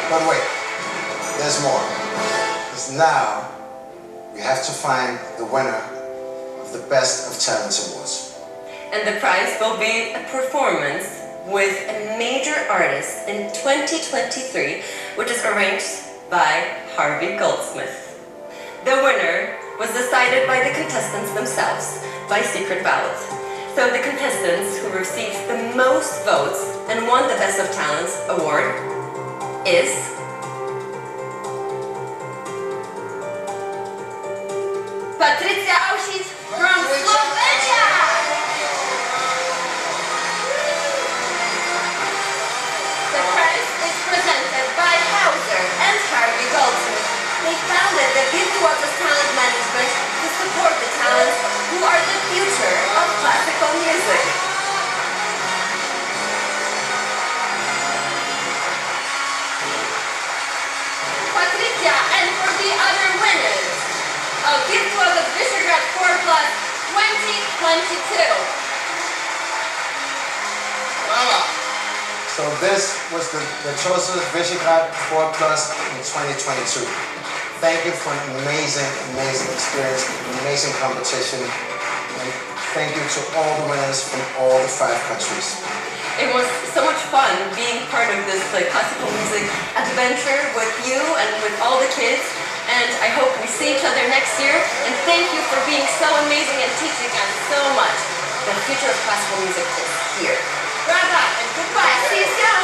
But wait, there's more. Because now we have to find the winner of the Best of Talents Awards. And the prize will be a performance with a major artist in 2023, which is arranged by Harvey Goldsmith. The winner was decided by the contestants themselves by secret ballot. So the contestants who received the most votes and won the Best of Talents award is Patricija Avšič from Slovenia! The prize is presented by Hauser and Harvey Goldsmith. They founded the Virtuosos Talent Management to support the talents who are the future of classical music. Patricia, and for the other winners of Virtuosos Visegrad 4 Plus 2022. So this was the Virtuosos Visegrad 4 Plus in 2022. Thank you for an amazing, amazing experience, an amazing competition, and thank you to all the winners from all the 5 countries. It was so much fun being part of this classical music adventure with you and with all the kids, and I hope we see each other next year, and thank you for being so amazing and teaching us so much. The future of classical music is here. Braga, and goodbye. See you soon.